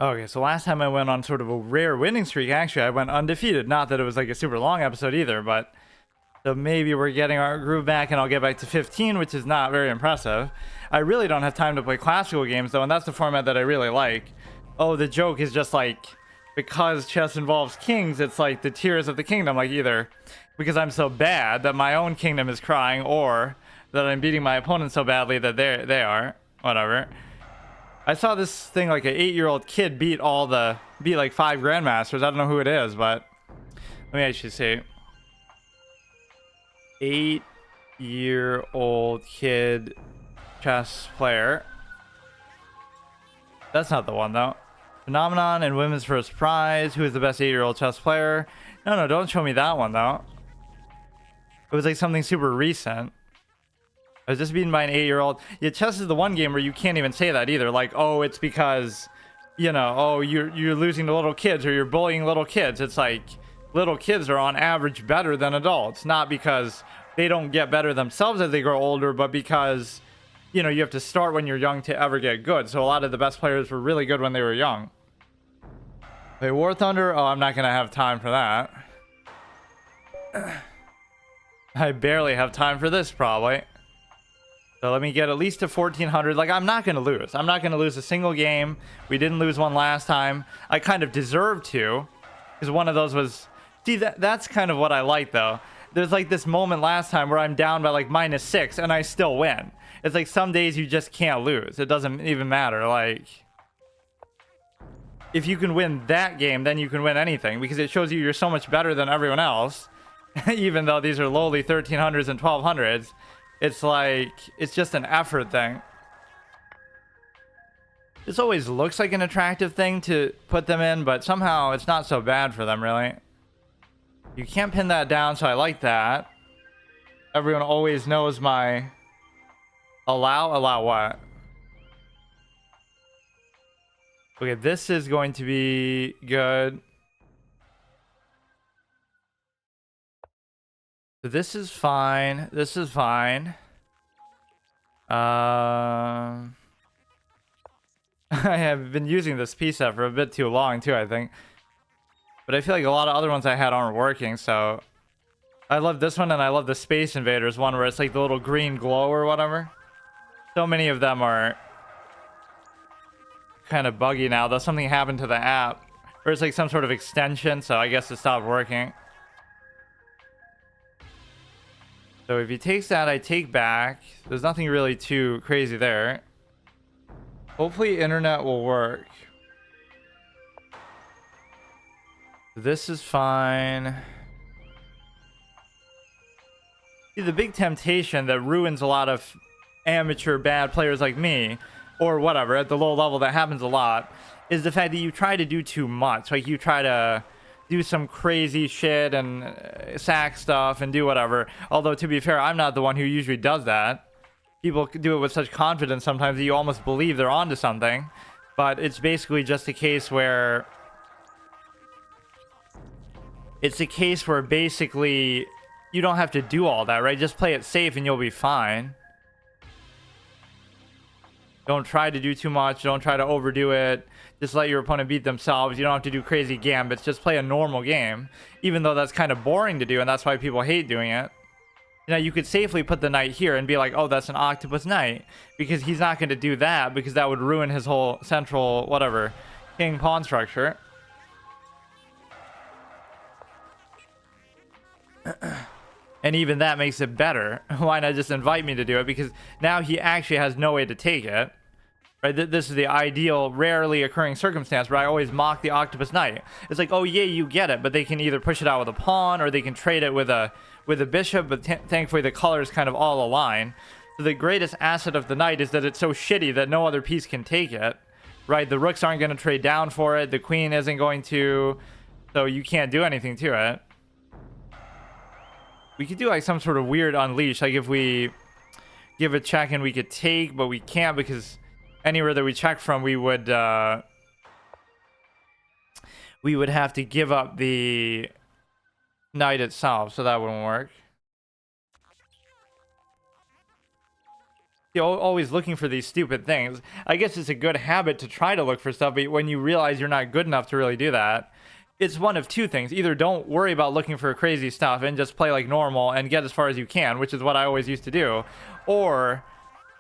Okay, so last time I went on sort of a rare winning streak, actually, I went undefeated. Not that it was like a super long episode either, but so maybe we're getting our groove back and I'll get back to 15, which is not very impressive. I really don't have time to play classical games though, and that's the format that I really like. Oh, the joke is just like, because chess involves kings, it's like the tiers of the kingdom, like either because I'm so bad that my own kingdom is crying, or that I'm beating my opponent so badly that they are. Whatever. I saw this thing like an 8-year-old kid beat like 5 grandmasters. I don't know who it is, but let me actually see. 8-year-old kid chess player. That's not the one though. Phenomenon and women's first prize. Who is the best 8-year-old chess player? No, don't show me that one though. It was like something super recent. I was just beaten by an 8-year-old. Yeah, chess is the one game where you can't even say that either. Like, oh, it's because, you know, oh, you're losing to little kids or you're bullying little kids. It's like little kids are on average better than adults, not because they don't get better themselves as they grow older, but because, you know, you have to start when you're young to ever get good. So a lot of the best players were really good when they were young. Play War Thunder? Oh, I'm not gonna have time for that. I barely have time for this probably. So let me get at least to 1400. Like, I'm not going to lose. I'm not going to lose a single game. We didn't lose one last time. I kind of deserved to, because one of those was... See, that's kind of what I like, though. There's like this moment last time where I'm down by like -6 and I still win. It's like some days you just can't lose. It doesn't even matter. Like, if you can win that game, then you can win anything, because it shows you're so much better than everyone else. Even though these are lowly 1300s and 1200s. It's like, it's just an effort thing. This always looks like an attractive thing to put them in, but somehow it's not so bad for them, really. You can't pin that down, so I like that. Everyone always knows my... Allow what? Okay, this is going to be good. So this is fine. This is fine. I have been using this piece set for a bit too long too, I think. But I feel like a lot of other ones I had aren't working, so... I love this one, and I love the Space Invaders one where it's like the little green glow or whatever. So many of them are kind of buggy now, though something happened to the app. Or it's like some sort of extension, so I guess it stopped working. So if he takes that, I take back. There's nothing really too crazy there. Hopefully internet will work. This is fine. See, the big temptation that ruins a lot of amateur bad players like me, or whatever, at the low level, that happens a lot, is the fact that you try to do too much. Like, you try to do some crazy shit and sack stuff and do whatever. Although, to be fair, I'm not the one who usually does that. People do it with such confidence sometimes that you almost believe they're onto something. But it's basically just a case where... It's a case where basically you don't have to do all that, right? Just play it safe and you'll be fine. Don't try to do too much. Don't try to overdo it. Just let your opponent beat themselves. You don't have to do crazy gambits. Just play a normal game. Even though that's kind of boring to do, and that's why people hate doing it. You know, you could safely put the knight here and be like, oh, that's an octopus knight. Because he's not going to do that, because that would ruin his whole central, whatever, king-pawn structure. And even that makes it better. Why not just invite me to do it? Because now he actually has no way to take it. Right? This is the ideal, rarely occurring circumstance where I always mock the octopus knight. It's like, oh yeah, you get it, but they can either push it out with a pawn or they can trade it with a bishop. But thankfully, the colors kind of all align. So the greatest asset of the knight is that it's so shitty that no other piece can take it. Right? The rooks aren't going to trade down for it. The queen isn't going to. So you can't do anything to it. We could do like some sort of weird unleash, like if we give a check and we could take, but we can't because anywhere that we check from, we would have to give up the knight itself, so that wouldn't work. You're always looking for these stupid things. I guess it's a good habit to try to look for stuff, but when you realize you're not good enough to really do that, it's one of two things. Either don't worry about looking for crazy stuff and just play like normal and get as far as you can, which is what I always used to do, or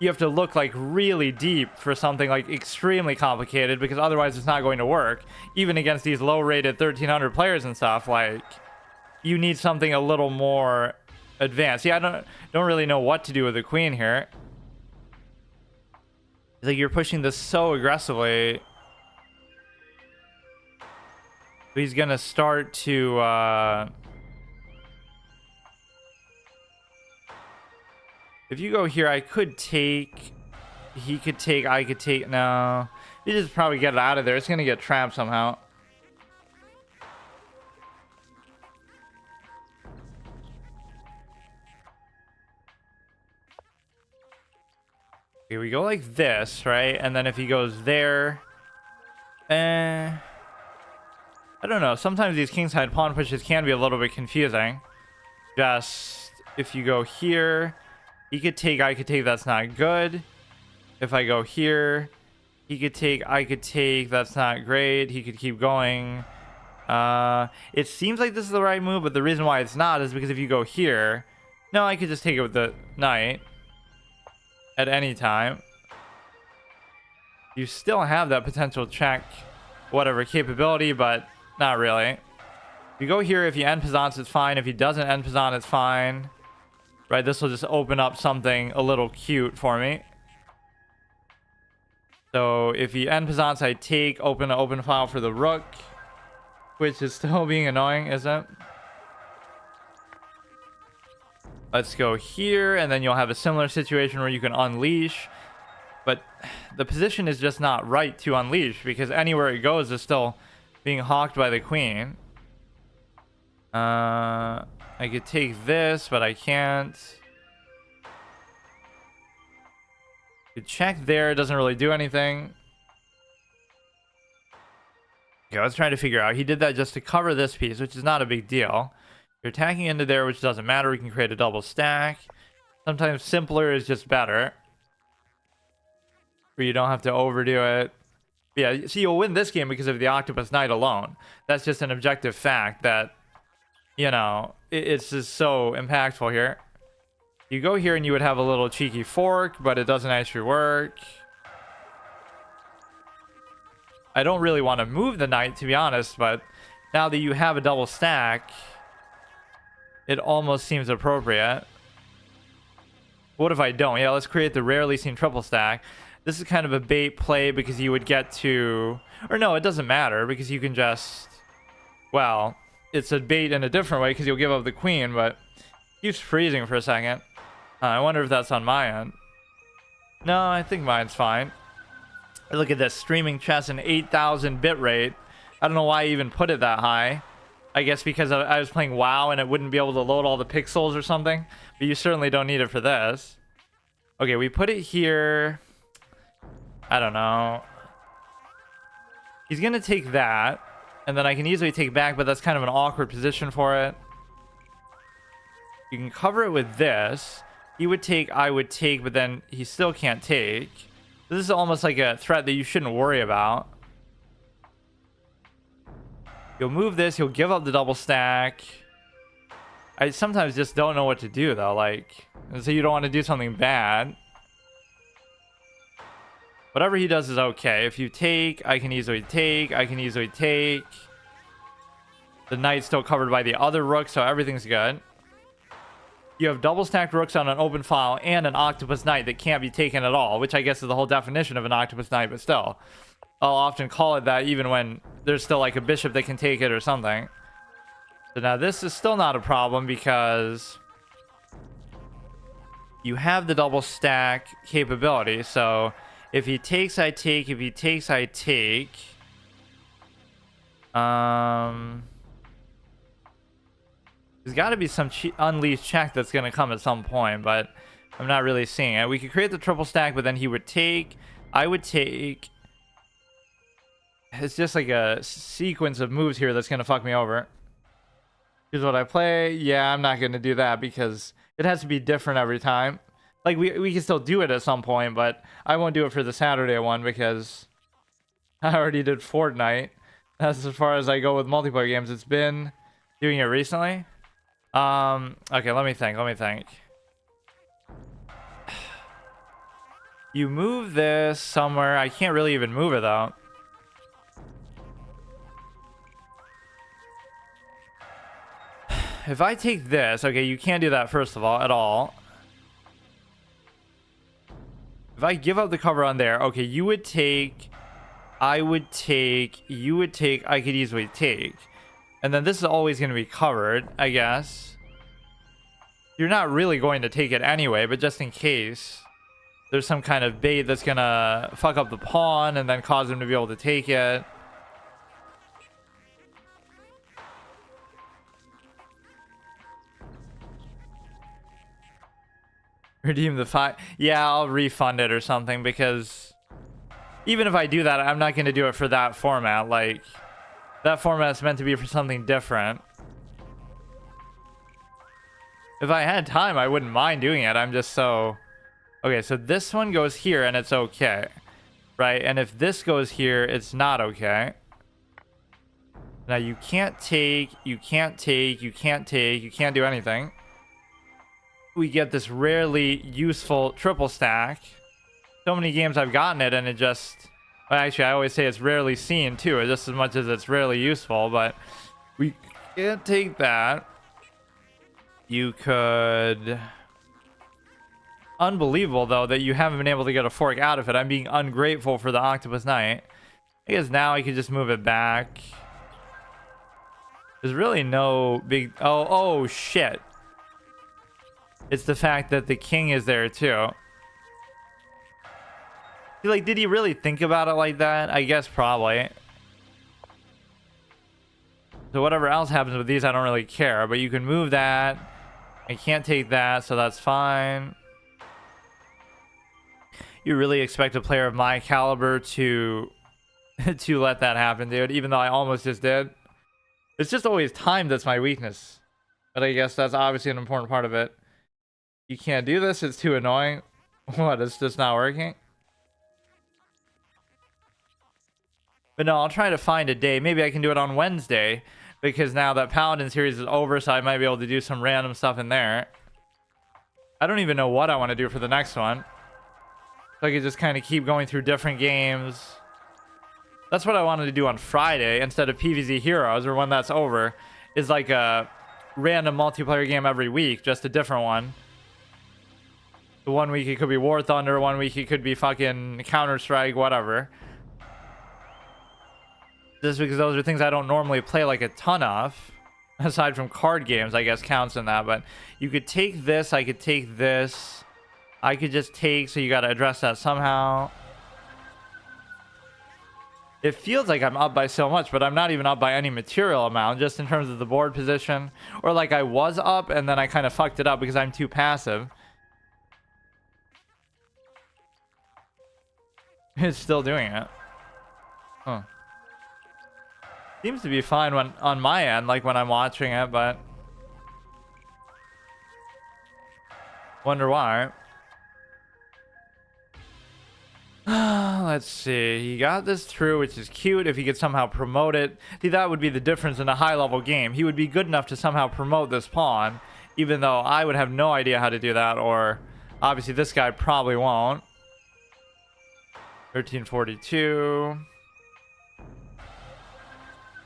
you have to look like really deep for something like extremely complicated, because otherwise it's not going to work. Even against these low-rated 1300 players and stuff, like, you need something a little more advanced. Yeah, I don't really know what to do with the queen here. It's like you're pushing this so aggressively. He's gonna start to if you go here, I could take, he could take, I could take. No, you just probably get it out of there. It's gonna get trapped somehow. Okay, we go like this, right? And then if he goes there, I don't know. Sometimes these kingside pawn pushes can be a little bit confusing. Just if you go here, he could take, I could take, that's not good. If I go here, he could take, I could take, that's not great. He could keep going. It seems like this is the right move, but the reason why it's not is because if you go here, no, I could just take it with the knight at any time. You still have that potential check, whatever capability, but not really. If you go here, if you end Pizance, it's fine. If he doesn't end Pizance, it's fine. Right, this will just open up something a little cute for me. So if you end Pizance, I take, open file for the rook, which is still being annoying, isn't it? Let's go here, and then you'll have a similar situation where you can unleash. But the position is just not right to unleash, because anywhere it goes is still being hawked by the queen. I could take this, but I can't. Could check there, it doesn't really do anything. Okay, let's try to figure out. He did that just to cover this piece, which is not a big deal. You're attacking into there, which doesn't matter. We can create a double stack. Sometimes simpler is just better, where you don't have to overdo it. Yeah, see, you'll win this game because of the Octopus Knight alone. That's just an objective fact that, you know, it's just so impactful here. You go here and you would have a little cheeky fork, but it doesn't actually work. I don't really want to move the knight, to be honest, but now that you have a double stack, it almost seems appropriate. What if I don't? Yeah, let's create the rarely seen triple stack. This is kind of a bait play because you would get to... Or no, it doesn't matter because you can just... Well, it's a bait in a different way because you'll give up the queen, but it keeps freezing for a second. I wonder if that's on my end. No, I think mine's fine. Look at this, streaming chess in 8,000 bit rate. I don't know why I even put it that high. I guess because I was playing WoW and it wouldn't be able to load all the pixels or something. But you certainly don't need it for this. Okay, we put it here. I don't know. He's going to take that. And then I can easily take back, but that's kind of an awkward position for it. You can cover it with this. He would take, I would take, but then he still can't take. This is almost like a threat that you shouldn't worry about. You'll move this, he'll give up the double stack. I sometimes just don't know what to do though, like, and so you don't want to do something bad. Whatever he does is okay. If you take, I can easily take, I can easily take. The knight's still covered by the other rook, so everything's good. You have double stacked rooks on an open file and an octopus knight that can't be taken at all, which I guess is the whole definition of an octopus knight, but still. I'll often call it that even when there's still like a bishop that can take it or something. So now this is still not a problem because you have the double stack capability. So if he takes, I take. If he takes, I take. There's got to be some unleashed check that's going to come at some point, but I'm not really seeing it. We could create the triple stack, but then he would take, I would take. It's just like a sequence of moves here that's going to fuck me over. Here's what I play. Yeah, I'm not going to do that because it has to be different every time. Like, we can still do it at some point, but I won't do it for the Saturday one because I already did Fortnite. That's as far as I go with multiplayer games. It's been doing it recently. Okay, let me think. You move this somewhere. I can't really even move it though. If I take this, okay, you can't do that first of all, at all. If I give up the cover on there, okay, you would take, I would take, you would take, I could easily take. And then this is always going to be covered, I guess. You're not really going to take it anyway, but just in case there's some kind of bait that's going to fuck up the pawn and then cause him to be able to take it. Redeem the 5. Yeah, I'll refund it or something, because even if I do that, I'm not going to do it for that format. Like, that format's meant to be for something different. If I had time, I wouldn't mind doing it. I'm just so... Okay, so this one goes here and it's okay. Right? And if this goes here, it's not okay. Now, you can't take, you can't take, you can't take, you can't do anything. We get this rarely useful triple stack. So many games I've gotten it and it just... Well, actually, I always say it's rarely seen too, just as much as it's rarely useful, but we can't take that. You could... Unbelievable, though, that you haven't been able to get a fork out of it. I'm being ungrateful for the Octopus Knight. I guess now I could just move it back. There's really no big... Oh, shit. It's the fact that the king is there, too. Like, did he really think about it like that? I guess probably. So whatever else happens with these, I don't really care. But you can move that. I can't take that, so that's fine. You really expect a player of my caliber to to let that happen, dude, even though I almost just did. It's just always time that's my weakness. But I guess that's obviously an important part of it. You can't do this, it's too annoying. What, it's just not working? But no, I'll try to find a day. Maybe I can do it on Wednesday, because now that Paladin series is over, so I might be able to do some random stuff in there. I don't even know what I want to do for the next one. So I could just kind of keep going through different games. That's what I wanted to do on Friday instead of PvZ Heroes, or when that's over, is like a random multiplayer game every week, just a different one. The one week it could be War Thunder, one week it could be fucking Counter-Strike, whatever. Just because those are things I don't normally play like a ton of. Aside from card games, I guess counts in that. But you could take this, I could take this. I could just take, so you got to address that somehow. It feels like I'm up by so much, but I'm not even up by any material amount, just in terms of the board position. Or like I was up and then I kind of fucked it up because I'm too passive. It's still doing it. Huh. Seems to be fine when on my end, like when I'm watching it, but wonder why. Let's see. He got this through, which is cute. If he could somehow promote it, see, that would be the difference in a high-level game. He would be good enough to somehow promote this pawn, even though I would have no idea how to do that, or obviously this guy probably won't. 1342.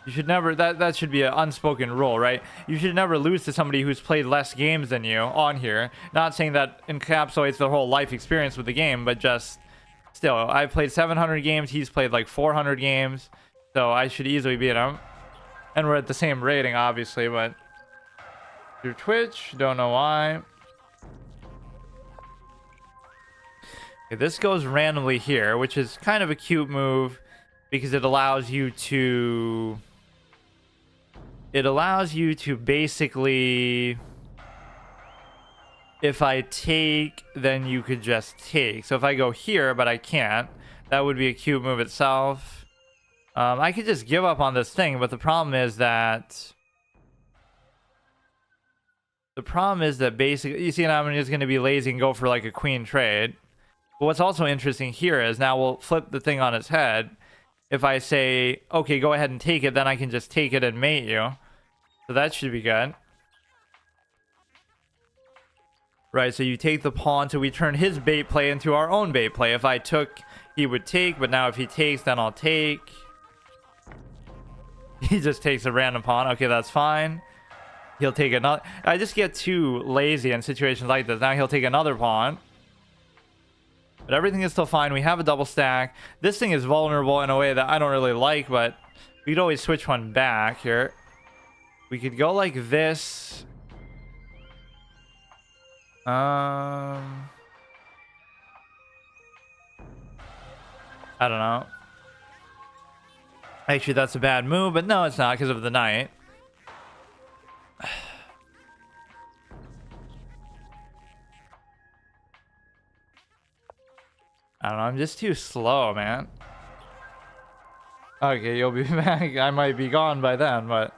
You should never, that should be an unspoken rule, right? You should never lose to somebody who's played less games than you on here. Not saying that encapsulates the whole life experience with the game, but just still, I've played 700 games, he's played like 400 games, so I should easily beat him. And we're at the same rating, obviously, but through Twitch, don't know why. Okay, this goes randomly here, which is kind of a cute move because it allows you to... It allows you to basically... If I take, then you could just take. So if I go here, but I can't, that would be a cute move itself. I could just give up on this thing, but the problem is that The problem is that basically, you see, now I'm just going to be lazy and go for like a queen trade. But what's also interesting here is now we'll flip the thing on its head. If I say, okay, go ahead and take it, then I can just take it and mate you. So that should be good. Right, so you take the pawn, so we turn his bait play into our own bait play. If I took, he would take, but now if he takes, then I'll take. He just takes a random pawn. Okay, that's fine. He'll take another. I just get too lazy in situations like this. Now he'll take another pawn. But everything is still fine. We have a double stack. This thing is vulnerable in a way that I don't really like, but we could always switch one back here. We could go like this. I don't know. Actually, that's a bad move, but no, it's not because of the knight. I don't know, I'm just too slow, man. Okay, you'll be back. I might be gone by then, but...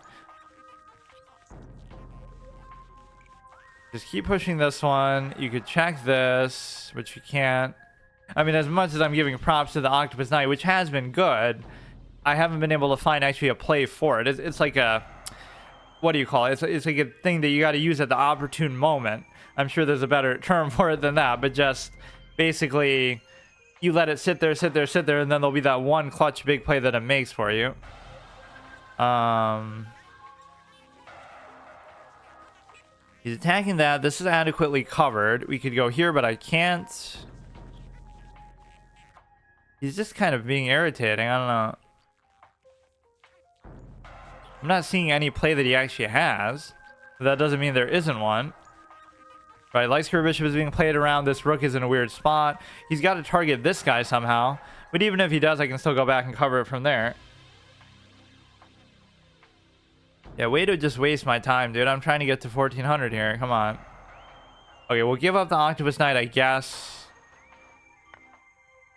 just keep pushing this one. You could check this, but you can't. I mean, as much as I'm giving props to the Octopus Knight, which has been good, I haven't been able to find actually a play for it. It's like a... what do you call it? It's like a thing that you got to use at the opportune moment. I'm sure there's a better term for it than that, but just basically... you let it sit there, sit there, sit there, and then there'll be that one clutch big play that it makes for you. He's attacking that. This is adequately covered. We could go here, but I can't. He's just kind of being irritating. I don't know. I'm not seeing any play that he actually has. But that doesn't mean there isn't one. Right, Light Square Bishop is being played around. This rook is in a weird spot. He's got to target this guy somehow. But even if he does, I can still go back and cover it from there. Yeah, way to just waste my time, dude. I'm trying to get to 1400 here. Come on. Okay, we'll give up the Octopus Knight, I guess.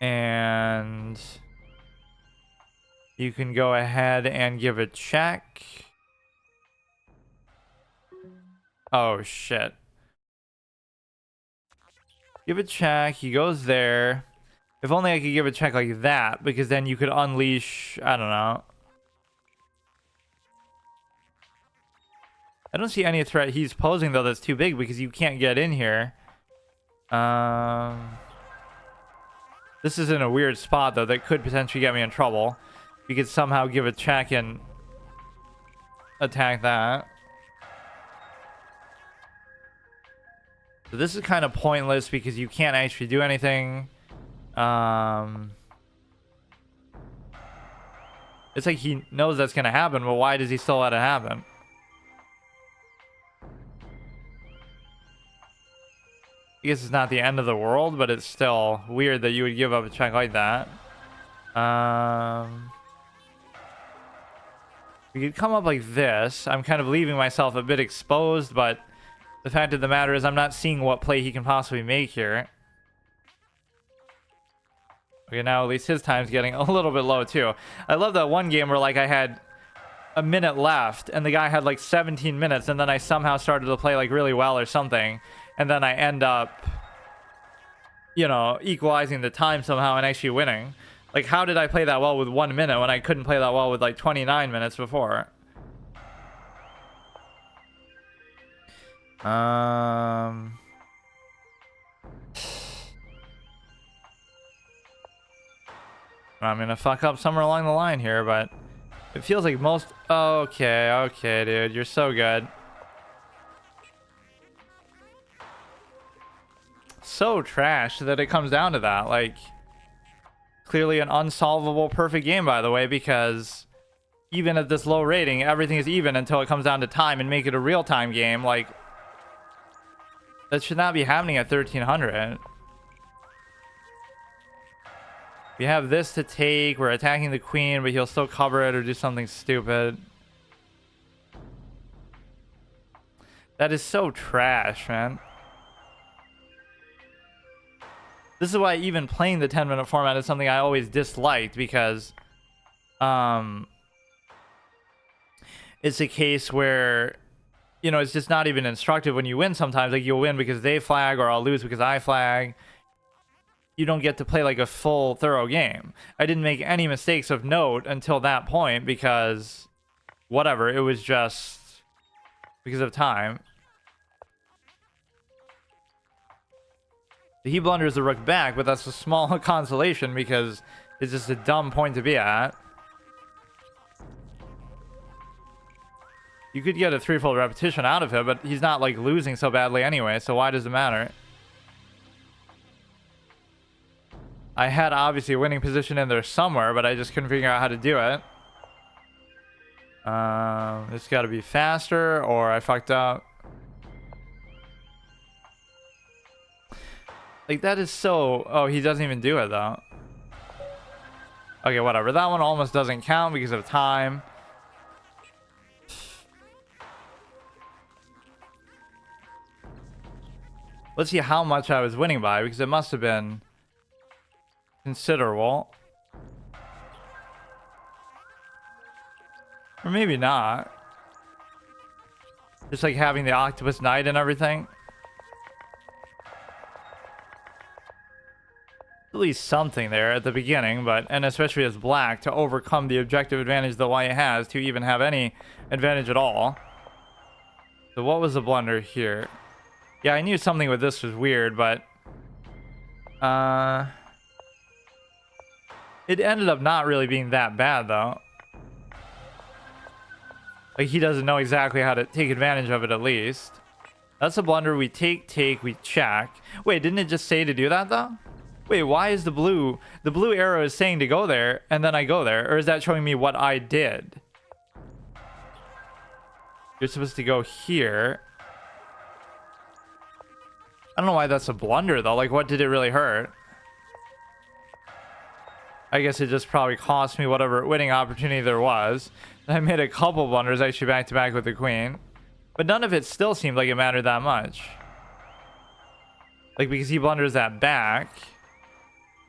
And... you can go ahead and give a check. Oh, shit. Give a check. He goes there. If only I could give a check like that, because then you could unleash... I don't know. I don't see any threat he's posing, though, that's too big, because you can't get in here. This is in a weird spot, though, that could potentially get me in trouble. You could somehow give a check and attack that. So this is kind of pointless because you can't actually do anything. It's like he knows that's going to happen, but why does he still let it happen? I guess it's not the end of the world, but it's still weird that you would give up a check like that. We could come up like this. I'm kind of leaving myself a bit exposed, but the fact of the matter is I'm not seeing what play he can possibly make here. Okay, now at least his time's getting a little bit low too. I love that one game where like I had a minute left and the guy had like 17 minutes and then I somehow started to play like really well or something. And then I end up, you know, equalizing the time somehow and actually winning. Like, how did I play that well with 1 minute when I couldn't play that well with like 29 minutes before? I'm gonna fuck up somewhere along the line here, but it feels like most... okay, dude, you're so good. So trash that it comes down to that. Like, clearly an unsolvable perfect game, by the way, because even at this low rating, everything is even until it comes down to time and make it a real-time game. Like, that should not be happening at 1300. We have this to take. We're attacking the queen, but he'll still cover it or do something stupid. That is so trash, man. This is why even playing the 10-minute format is something I always disliked, because it's a case where you know, it's just not even instructive when you win sometimes. Like, you'll win because they flag, or I'll lose because I flag. You don't get to play like a full, thorough game. I didn't make any mistakes of note until that point because, whatever, it was just because of time. He blunders the rook back, but that's a small consolation because it's just a dumb point to be at. You could get a threefold repetition out of him, but he's not like losing so badly anyway, so why does it matter? I had obviously a winning position in there somewhere, but I just couldn't figure out how to do it. It's got to be faster, or I fucked up. Like, that is so... Oh, he doesn't even do it, though. Okay, whatever. That one almost doesn't count because of time. Let's see how much I was winning by, because it must have been considerable. Or maybe not. Just like having the octopus knight and everything. At least something there at the beginning, but, and especially as black, to overcome the objective advantage that white has to even have any advantage at all. So what was the blunder here? Yeah, I knew something with this was weird, but it ended up not really being that bad, though. Like, he doesn't know exactly how to take advantage of it, at least. That's a blunder. We take, we check. Wait, didn't it just say to do that, though? Wait, why is the blue arrow is saying to go there, and then I go there? Or is that showing me what I did? You're supposed to go here. I don't know why that's a blunder, though. Like, what did it really hurt? I guess it just probably cost me whatever winning opportunity there was. I made a couple blunders actually back to back with the queen. But none of it still seemed like it mattered that much. Like, because he blunders that back.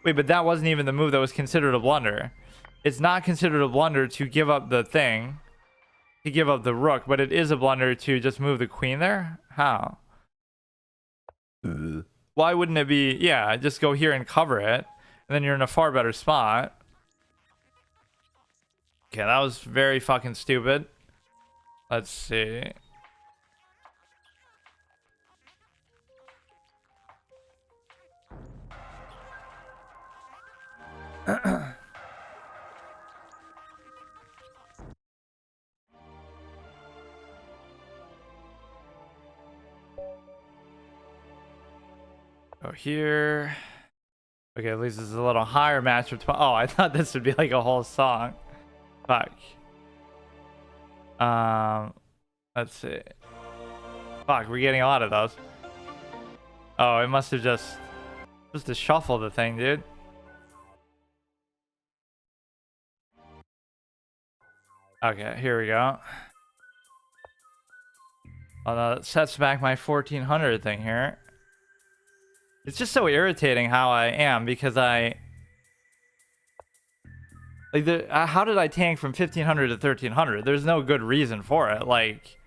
Wait, but that wasn't even the move that was considered a blunder. It's not considered a blunder to give up the thing. To give up the rook. But it is a blunder to just move the queen there? How? Why wouldn't it be? Yeah, just go here and cover it. And then you're in a far better spot. Okay, that was very fucking stupid. Let's see. Go here. Okay, at least this is a little higher match of oh, I thought this would be like a whole song. Fuck. Let's see. Fuck, we're getting a lot of those. Oh, it must have just to shuffle the thing, dude. Okay, here we go. Oh no, that sets back my 1400 thing here. It's just so irritating how I am because I like how did I tank from 1500 to 1300? There's no good reason for it. Like,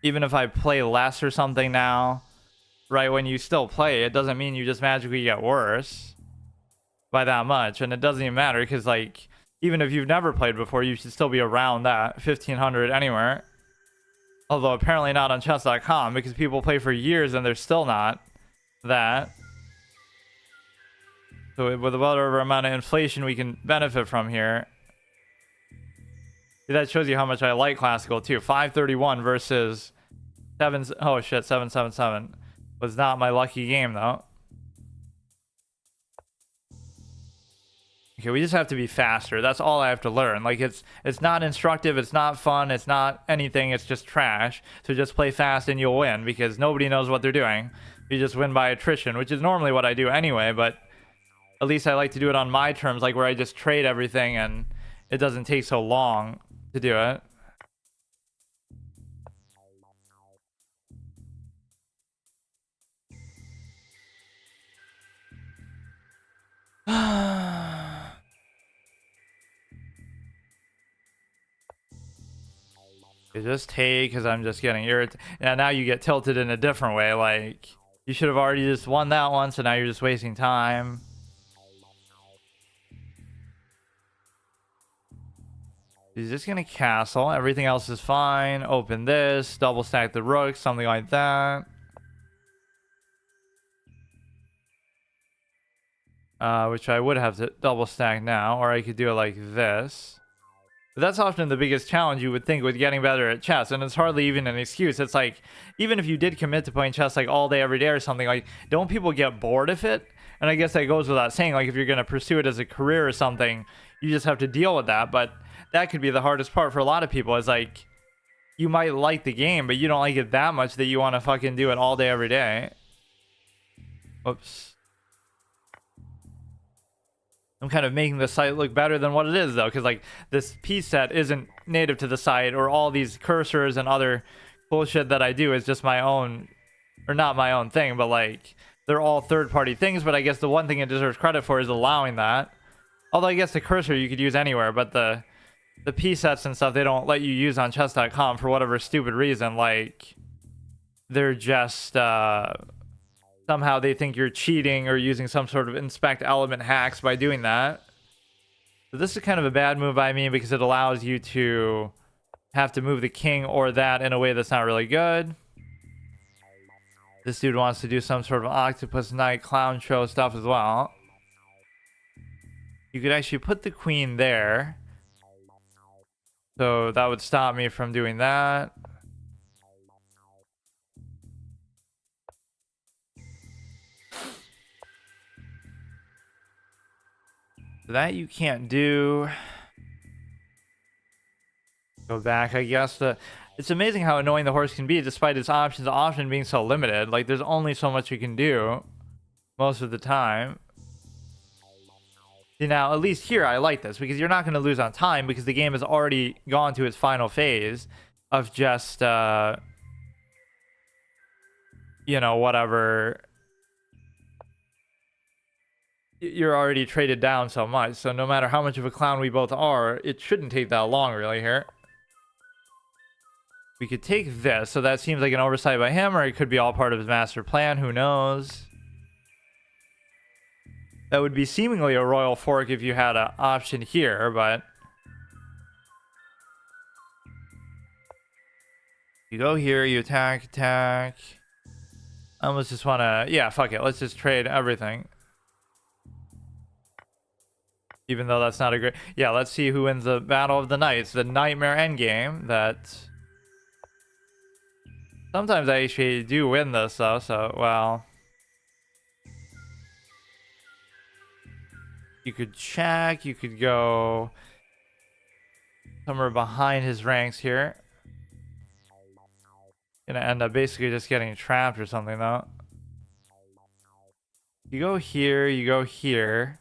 even if I play less or something now, right, when you still play, it doesn't mean you just magically get worse by that much. And it doesn't even matter because, like, even if you've never played before, you should still be around that 1500 anywhere. Although apparently not on chess.com because people play for years and they're still not that. So with whatever amount of inflation we can benefit from here. See, that shows you how much I like classical too. 531 versus 777 was not my lucky game though. Okay, we just have to be faster. That's all I have to learn. Like, it's not instructive, it's not fun, it's not anything, it's just trash. So just play fast and you'll win because nobody knows what they're doing. You just win by attrition, which is normally what I do anyway, but at least I like to do it on my terms, like where I just trade everything and it doesn't take so long to do it. You just take, because I'm just getting irritated. Yeah, now you get tilted in a different way. Like, you should have already just won that one, so now you're just wasting time. He's just gonna castle. Everything else is fine. Open this, double stack the rook, something like that. Which I would have to double stack now, or I could do it like this. But that's often the biggest challenge, you would think, with getting better at chess, and it's hardly even an excuse. It's like, even if you did commit to playing chess like all day every day or something, like, don't people get bored of it? And I guess that goes without saying, like, if you're gonna pursue it as a career or something, you just have to deal with that. But that could be the hardest part for a lot of people, is like, you might like the game, but you don't like it that much that you want to fucking do it all day every day. Oops. I'm kind of making the site look better than what it is, though, because like this piece set isn't native to the site, or all these cursors and other bullshit that I do is just my own, or not my own thing, but like they're all third-party things. But I guess the one thing it deserves credit for is allowing that. Although I guess the cursor you could use anywhere, but the piece sets and stuff they don't let you use on chess.com for whatever stupid reason. Like, they're just somehow they think you're cheating or using some sort of inspect element hacks by doing that. So this is kind of a bad move by me, because it allows you to have to move the king or that in a way that's not really good. This dude wants to do some sort of octopus knight clown show stuff as well. You could actually put the queen there, so that would stop me from doing that. That you can't do. Go back, I guess. It's amazing how annoying the horse can be, despite its options often being so limited. Like, there's only so much you can do most of the time. See, now, at least here, I like this, because you're not going to lose on time, because the game has already gone to its final phase of just, you know, whatever. You're already traded down so much, so no matter how much of a clown we both are, it shouldn't take that long, really, here. We could take this, so that seems like an oversight by him, or it could be all part of his master plan, who knows. That would be seemingly a royal fork if you had an option here, but you go here, you attack. I almost just want to, yeah, fuck it, let's just trade everything. Even though that's not a great... Yeah, let's see who wins the Battle of the Knights. The Nightmare Endgame that... Sometimes I actually do win this, though, so, well... You could check, you could go... somewhere behind his ranks here. Gonna end up basically just getting trapped or something, though. You go here, you go here...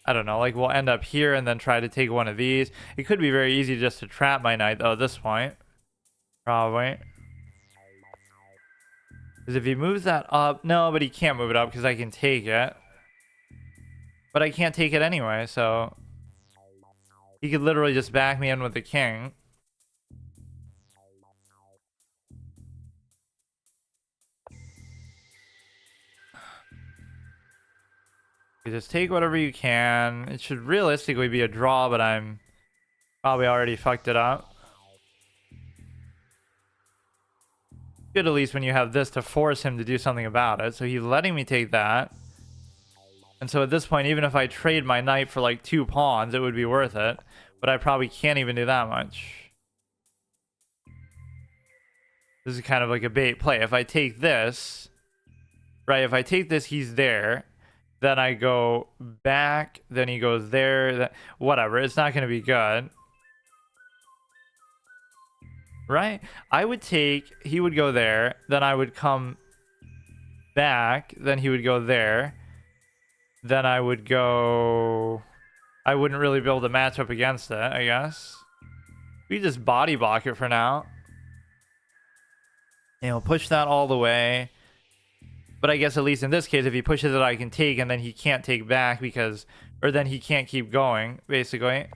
I don't know, like, we'll end up here and then try to take one of these. It could be very easy just to trap my knight, though, at this point. Probably. Because if he moves that up... No, but he can't move it up because I can take it. But I can't take it anyway, so... He could literally just back me in with the king. You just take whatever you can. It should realistically be a draw, but I'm probably already fucked it up. Good, at least when you have this to force him to do something about it. So he's letting me take that. And so at this point, even if I trade my knight for like 2 pawns, it would be worth it. But I probably can't even do that much. This is kind of like a bait play. If I take this, right, if I take this, he's there. Then I go back, then he goes there, whatever. It's not going to be good. Right? I would take, he would go there, then I would come back, then he would go there. Then I would go... I wouldn't really be able to match up against it, I guess. We just body block it for now. And he'll push that all the way. But I guess at least in this case, if he pushes it, I can take, and then he can't take back because... Or then he can't keep going, basically.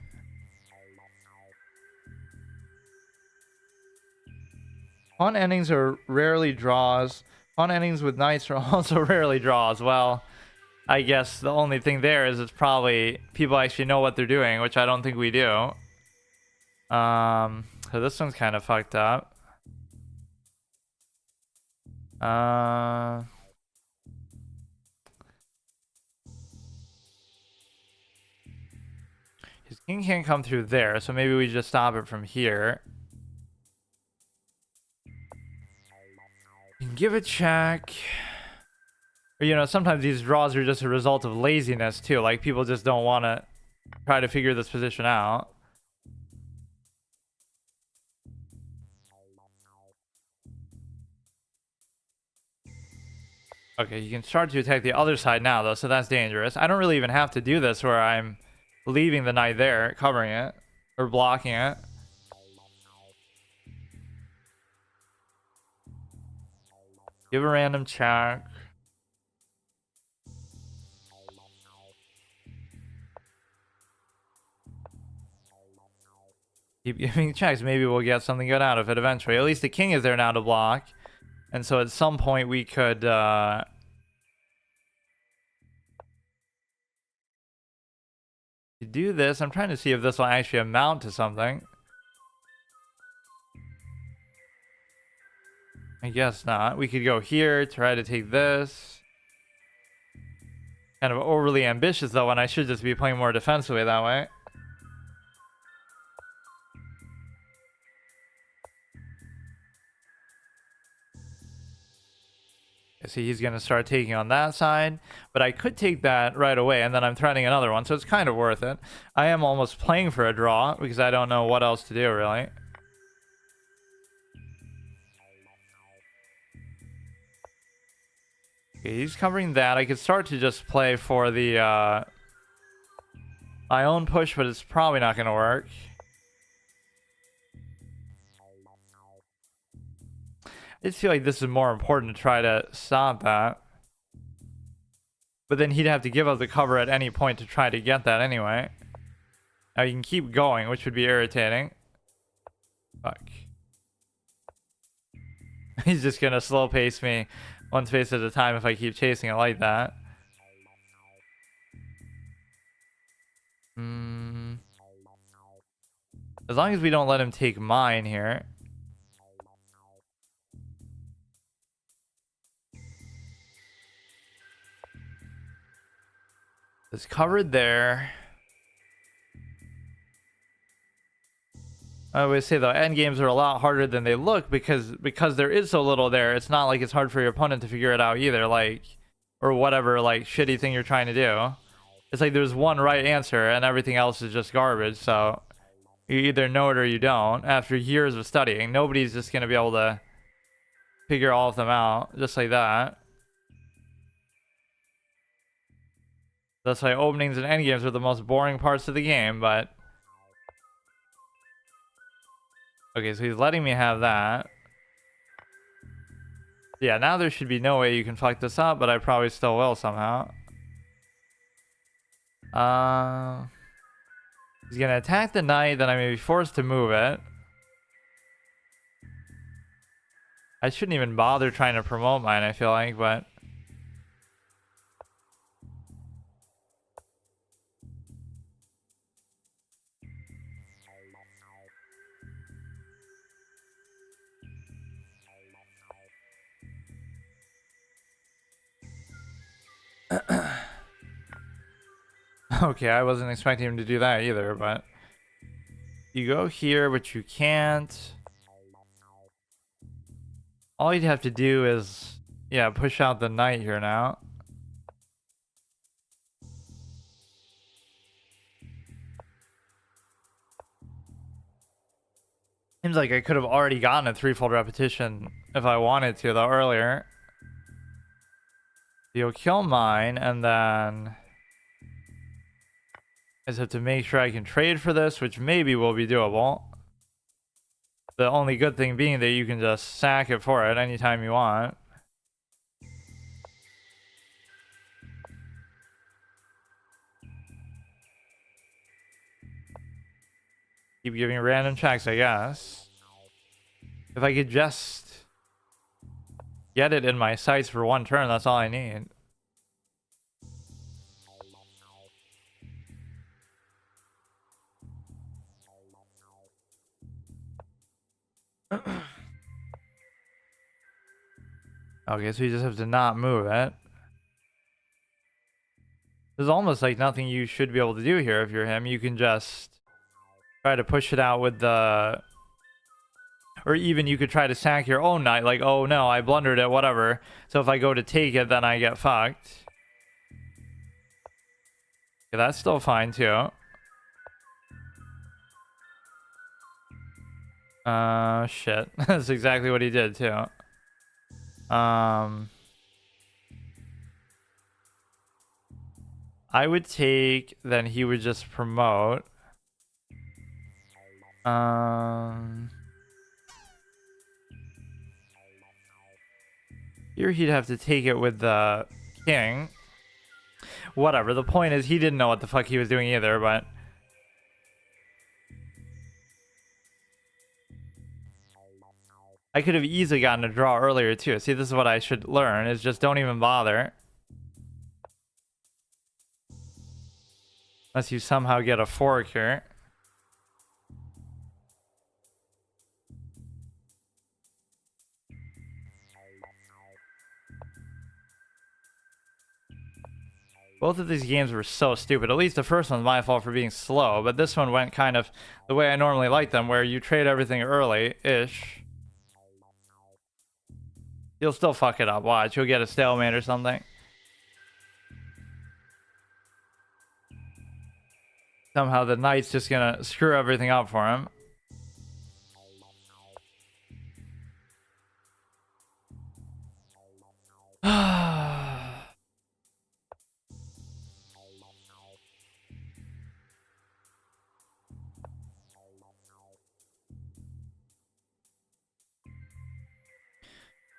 Pawn endings are rarely draws. Pawn endings with knights are also rarely draws. Well, I guess the only thing there is it's probably people actually know what they're doing, which I don't think we do. So this one's kind of fucked up. His king can't come through there, so maybe we just stop it from here. You can give a check. Or, you know, sometimes these draws are just a result of laziness too. Like people just don't want to try to figure this position out. Okay, you can start to attack the other side now though, so that's dangerous. I don't really even have to do this where I'm leaving the knight there, covering it, or blocking it. Give a random check. Keep giving checks. Maybe we'll get something good out of it eventually. At least the king is there now to block. And so at some point we could... to do this, I'm trying to see if this will actually amount to something. I guess not. We could go here, try to take this. Kind of overly ambitious though, and I should just be playing more defensively that way. See, he's going to start taking on that side, but I could take that right away, and then I'm threatening another one, so it's kind of worth it. I am almost playing for a draw, because I don't know what else to do, really. Okay, he's covering that. I could start to just play for the, my own push, but it's probably not going to work. I just feel like this is more important to try to stop that. But then he'd have to give up the cover at any point to try to get that anyway. Now you can keep going, which would be irritating. Fuck. He's just gonna slow pace me one space at a time if I keep chasing it like that. As long as we don't let him take mine here. It's covered there. I always say though, end games are a lot harder than they look because there is so little there. It's not like it's hard for your opponent to figure it out either, like, or whatever like shitty thing you're trying to do. It's like there's one right answer and everything else is just garbage. So you either know it or you don't. After years of studying, nobody's just gonna be able to figure all of them out just like that. That's why openings and endgames are the most boring parts of the game, but... Okay, so he's letting me have that. Yeah, now there should be no way you can fuck this up, but I probably still will somehow. He's gonna attack the knight, then I may be forced to move it. I shouldn't even bother trying to promote mine, I feel like, but... Okay, I wasn't expecting him to do that either, but... You go here, but you can't. All you'd have to do is... Yeah, push out the knight here now. Seems like I could have already gotten a threefold repetition if I wanted to, though, earlier. You'll kill mine, and then... I just have to make sure I can trade for this, which maybe will be doable. The only good thing being that you can just sack it for it anytime you want. Keep giving random checks, I guess. If I could just... get it in my sights for one turn. That's all I need. Okay, so you just have to not move it. There's almost like nothing you should be able to do here if you're him. You can just try to push it out with the... Or even you could try to sack your own knight. Like, oh no, I blundered it, whatever. So if I go to take it, then I get fucked. Okay, that's still fine too. Shit. That's exactly what he did too. I would take, then he would just promote. Here he'd have to take it with the king. Whatever, the point is he didn't know what the fuck he was doing either, but... I could have easily gotten a draw earlier too. See, this is what I should learn, is just don't even bother. Unless you somehow get a fork here. Both of these games were so stupid. At least the first one's my fault for being slow, but this one went kind of the way I normally like them, where you trade everything early-ish. You'll still fuck it up. Watch, you'll get a stalemate or something. Somehow the knight's just gonna screw everything up for him.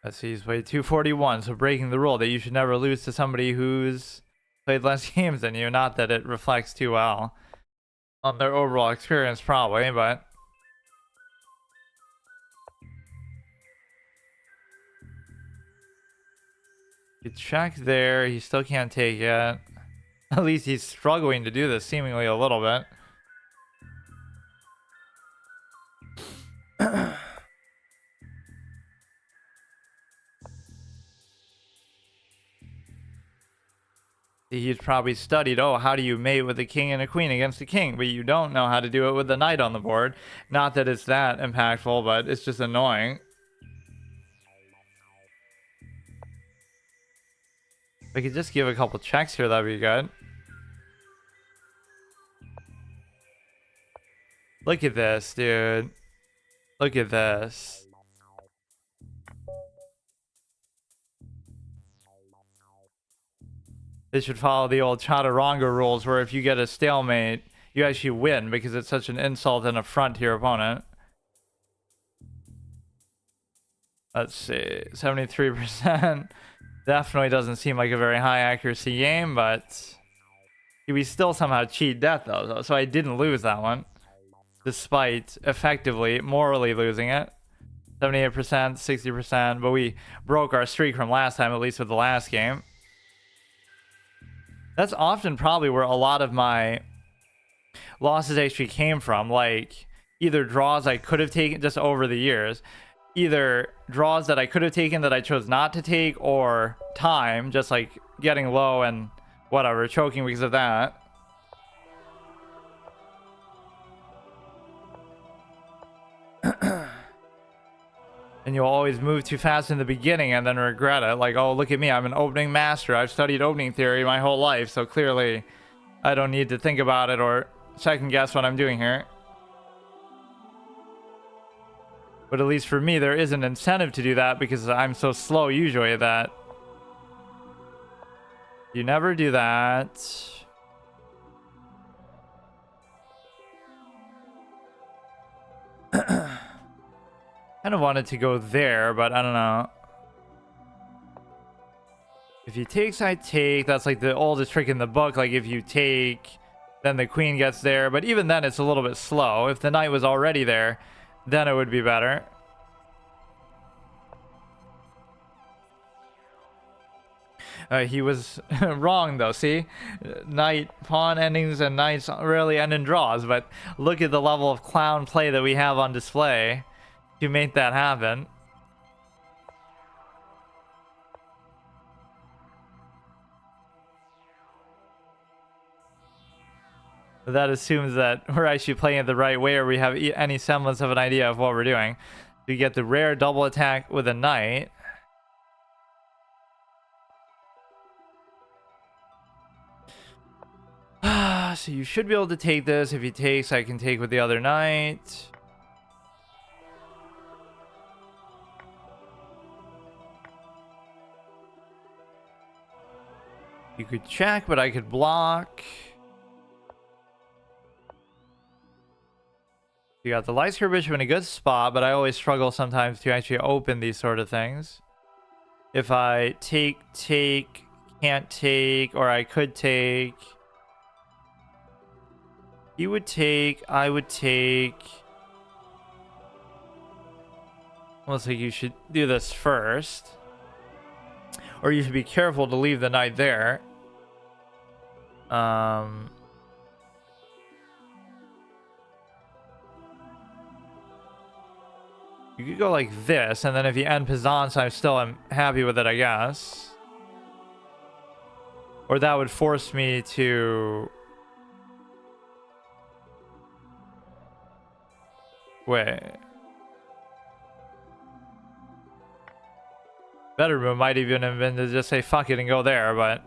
Let's see, he's played 241, so breaking the rule that you should never lose to somebody who's played less games than you. Not that it reflects too well on their overall experience, probably, but... You check there, he still can't take it. At least he's struggling to do this, seemingly a little bit. He's probably studied, oh, how do you mate with a king and a queen against a king? But you don't know how to do it with the knight on the board. Not that it's that impactful, but it's just annoying. If I could just give a couple checks here, that'd be good. Look at this, dude. Look at this. They should follow the old Chaturanga rules, where if you get a stalemate, you actually win because it's such an insult and affront to your opponent. Let's see, 73%. Definitely doesn't seem like a very high accuracy game, but we still somehow cheat death though, so I didn't lose that one, despite effectively, morally losing it. 78%, 60%, but we broke our streak from last time, at least with the last game. That's often probably where a lot of my losses actually came from, like either draws I could have taken just over the years, either draws that I could have taken that I chose not to take, or time, just like getting low and whatever, choking because of that. And you'll always move too fast in the beginning and then regret it. Like, oh, look at me, I'm an opening master. I've studied opening theory my whole life, so clearly I don't need to think about it or second guess what I'm doing here. But at least for me, there is an incentive to do that because I'm so slow usually that you never do that. Kind of wanted to go there, but I don't know. If he takes, I take. That's like the oldest trick in the book. Like if you take, then the queen gets there. But even then, it's a little bit slow. If the knight was already there, then it would be better. He was wrong though. See, knight pawn endings and knights rarely end in draws, but look at the level of clown play that we have on display to make that happen. That assumes that we're actually playing it the right way, or we have any semblance of an idea of what we're doing. We get the rare double attack with a knight. So you should be able to take this. If he takes, I can take with the other knight. You could check, but I could block. You got the light square bishop in a good spot, but I always struggle sometimes to actually open these sort of things. If I take, can't take, or I could take. He would take, I would take. Looks like you should do this first. Or you should be careful to leave the knight there. You could go like this, and then if you end Pizance, I still am happy with it, I guess. Or that would force me to... Wait. Better move might even have been to just say fuck it and go there, but...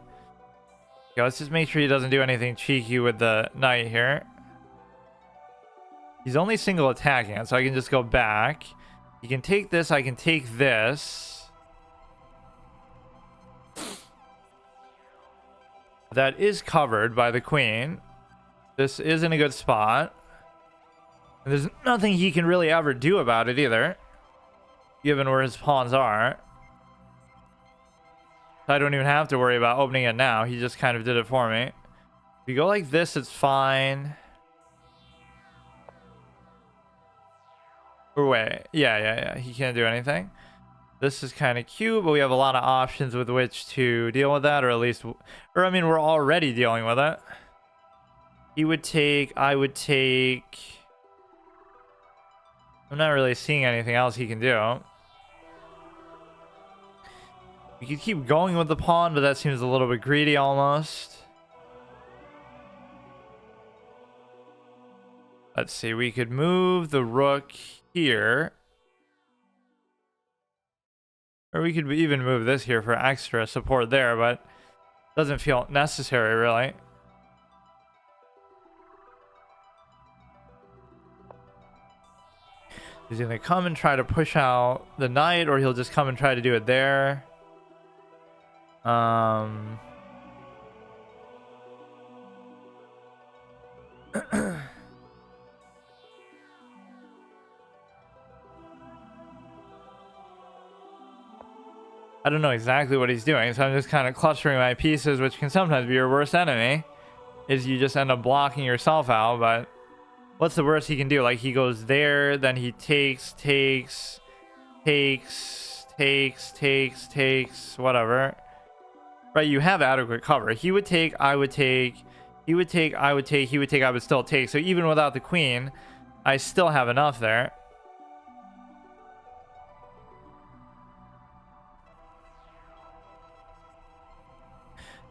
Okay, let's just make sure he doesn't do anything cheeky with the knight here. He's only single attacking it, so I can just go back. You can take this, I can take this. That is covered by the queen. This is in a good spot. And there's nothing he can really ever do about it either, given where his pawns are. I don't even have to worry about opening it now. He just kind of did it for me. If you go like this, it's fine. Or wait. Yeah. He can't do anything. This is kind of cute, but we have a lot of options with which to deal with that, or at least... Or, I mean, we're already dealing with it. He would take... I would take... I'm not really seeing anything else he can do. We could keep going with the pawn, but that seems a little bit greedy almost. Let's see, we could move the rook here. Or we could even move this here for extra support there, but doesn't feel necessary really. He's gonna come and try to push out the knight, or he'll just come and try to do it there. I don't know exactly what he's doing, so I'm just kind of clustering my pieces, which can sometimes be your worst enemy, is you just end up blocking yourself out. But what's the worst he can do? Like, he goes there, then he takes, whatever. Right, you have adequate cover. He would take, I would take, he would take, I would take, he would take, I would still take. So even without the queen, I still have enough there.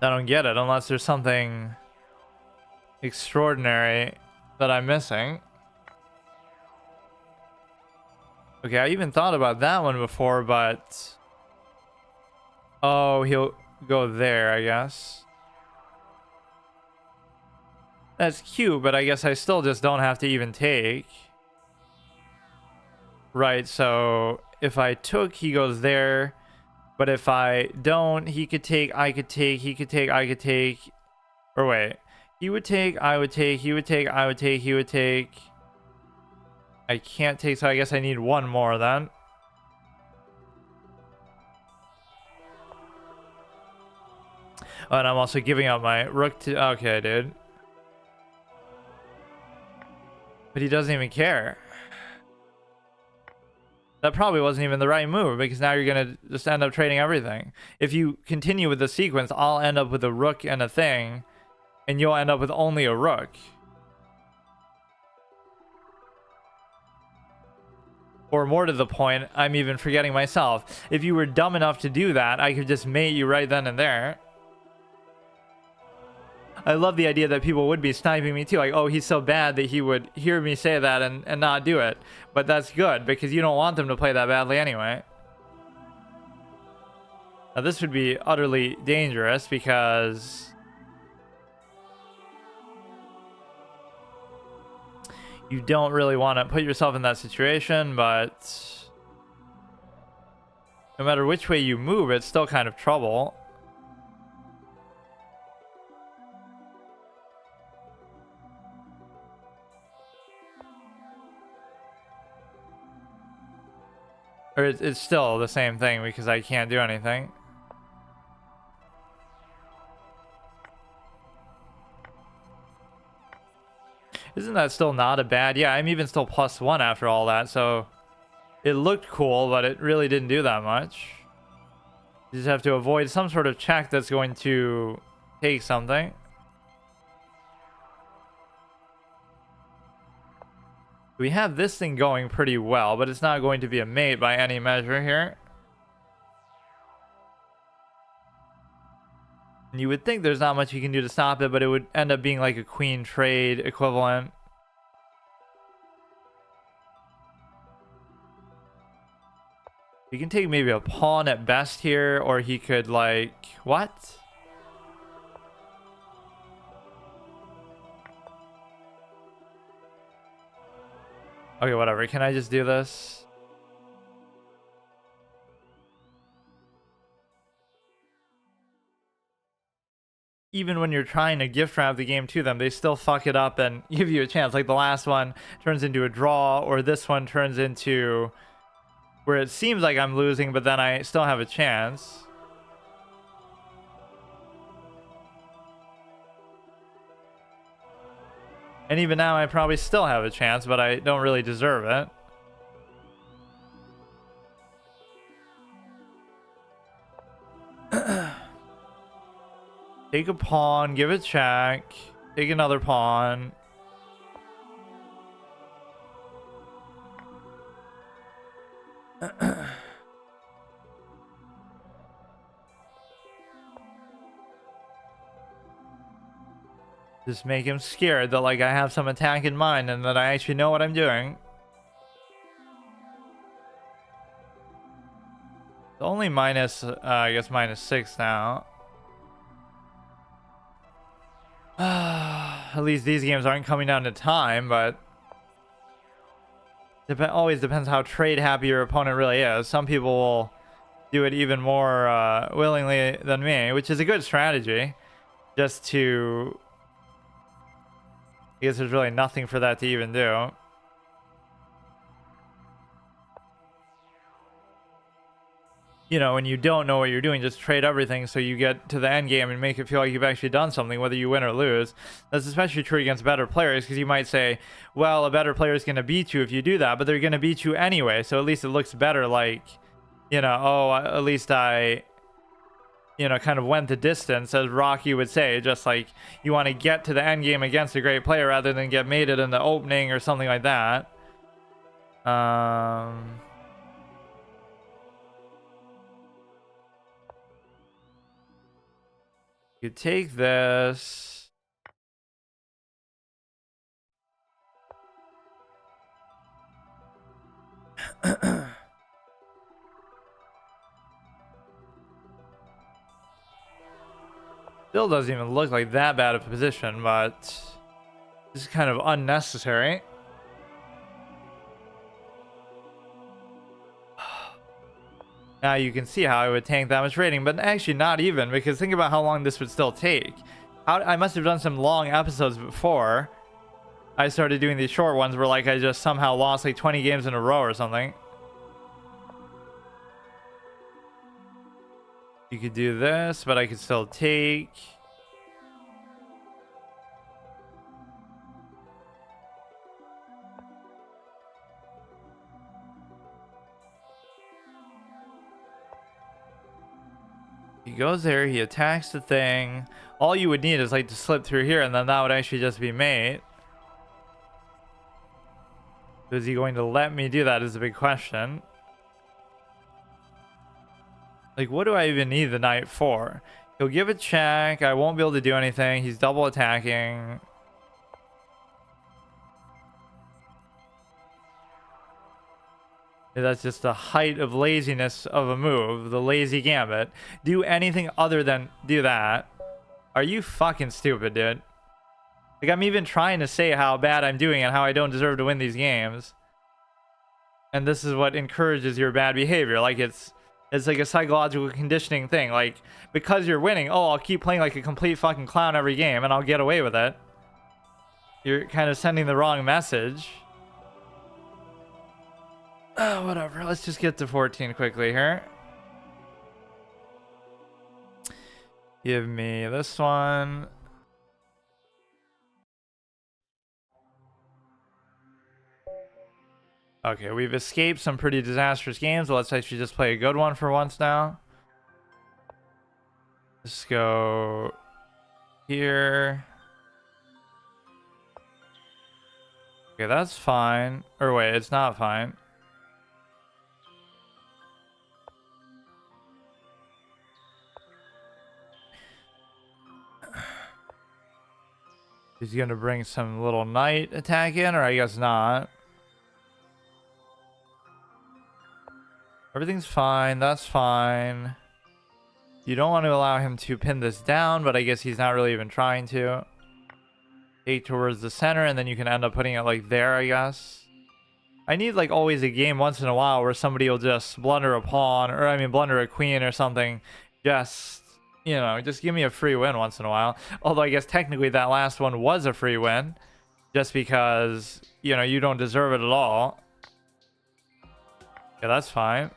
I don't get it unless there's something extraordinary that I'm missing. Okay, I even thought about that one before, but... Oh, he'll go there, I guess. That's cute, but I guess I still just don't have to even take. Right, so if I took, he goes there. But if I don't, he could take, I could take, he could take, I could take. Or wait. He would take, I would take, he would take, I would take, he would take. I can't take, so I guess I need one more then. Oh, and I'm also giving up my rook to... Okay, dude. But he doesn't even care. that probably wasn't even the right move, because now you're going to just end up trading everything. If you continue with the sequence, I'll end up with a rook and a thing, and you'll end up with only a rook. Or more to the point, I'm even forgetting myself. If you were dumb enough to do that, I could just mate you right then and there. I love the idea that people would be sniping me too. Like, oh, he's so bad that he would hear me say that and not do it. But that's good, because you don't want them to play that badly anyway. Now, this would be utterly dangerous, because you don't really want to put yourself in that situation, but no matter which way you move, it's still kind of trouble. Or it's still the same thing, because I can't do anything. Isn't that still not a bad... Yeah, I'm even still +1 after all that, so... It looked cool, but it really didn't do that much. You just have to avoid some sort of check that's going to take something. We have this thing going pretty well, but it's not going to be a mate by any measure here. And you would think there's not much you can do to stop it, but it would end up being like a queen trade equivalent. He can take maybe a pawn at best here, or he could like... What? Okay, whatever. Can I just do this? Even when you're trying to gift wrap the game to them, they still fuck it up and give you a chance. Like the last one turns into a draw, or this one turns into where it seems like I'm losing, but then I still have a chance. And even now, I probably still have a chance, but I don't really deserve it. Take a pawn, give a check, take another pawn. Just make him scared that like I have some attack in mind and that I actually know what I'm doing. It's only minus, I guess -6 now. At least these games aren't coming down to time, but always depends how trade happy your opponent really is. Some people will do it even more willingly than me, which is a good strategy. Just to... I guess there's really nothing for that to even do. You know, when you don't know what you're doing, just trade everything so you get to the end game and make it feel like you've actually done something, whether you win or lose. That's especially true against better players, because you might say, well, a better player is going to beat you if you do that, but they're going to beat you anyway, so at least it looks better, like, you know, oh, at least I, you know, kind of went the distance, as Rocky would say. Just like, you want to get to the end game against a great player rather than get mated in the opening or something like that. You take this. Still doesn't even look like that bad of a position, but this is kind of unnecessary. Now you can see how I would tank that much rating, but actually not even, because think about how long this would still take. I must have done some long episodes before I started doing these short ones where like I just somehow lost like 20 games in a row or something. You could do this, but I could still take. He goes there, he attacks the thing. All you would need is like to slip through here, and then that would actually just be mate. Is he going to let me do that is a big question. Like, what do I even need the knight for? He'll give a check. I won't be able to do anything. He's double attacking. That's just the height of laziness of a move. The lazy gambit. Do anything other than do that. Are you fucking stupid, dude? Like, I'm even trying to say how bad I'm doing and how I don't deserve to win these games. And this is what encourages your bad behavior. Like, it's like a psychological conditioning thing. Like, because you're winning, oh, I'll keep playing like a complete fucking clown every game and I'll get away with it. You're kind of sending the wrong message. Whatever. Let's just get to 14 quickly here. Give me this one. Okay, we've escaped some pretty disastrous games. Let's actually just play a good one for once now. Let's go here. Okay, that's fine. Or wait, it's not fine. He's gonna bring some little knight attack in, or I guess not. Everything's fine. That's fine. You don't want to allow him to pin this down, but I guess he's not really even trying to. Take towards the center, and then you can end up putting it like there, I guess. I need like always a game once in a while where somebody will just blunder a pawn, or I mean blunder a queen or something. Just, you know, just give me a free win once in a while. Although I guess technically that last one was a free win. Just because, you know, you don't deserve it at all. Yeah, that's fine.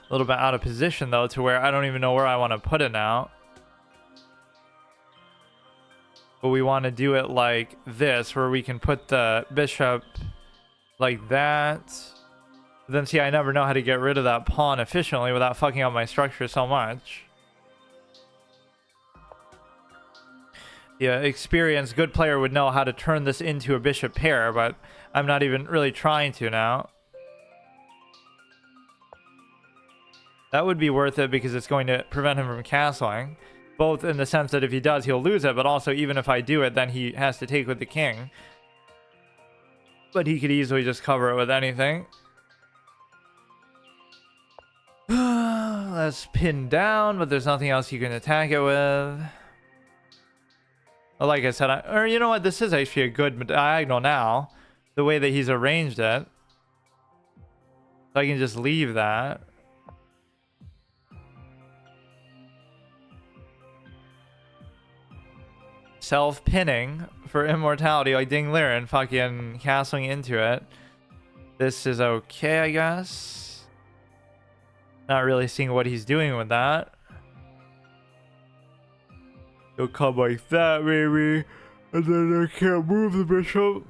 A little bit out of position though, to where I don't even know where I want to put it now. But we want to do it like this, where we can put the bishop like that. But then see, I never know how to get rid of that pawn efficiently without fucking up my structure so much. Yeah, experienced good player would know how to turn this into a bishop pair, but I'm not even really trying to now. That would be worth it because it's going to prevent him from castling. Both in the sense that if he does, he'll lose it, but also even if I do it, then he has to take with the king. But he could easily just cover it with anything. That's pinned down, but there's nothing else you can attack it with. Like I said, or you know what? This is actually a good diagonal now. The way that he's arranged it. So I can just leave that. Self-pinning for immortality like Ding Liren, fucking castling into it. This is okay, I guess. Not really seeing what he's doing with that. He'll come like that, maybe. And then I can't move the bishop.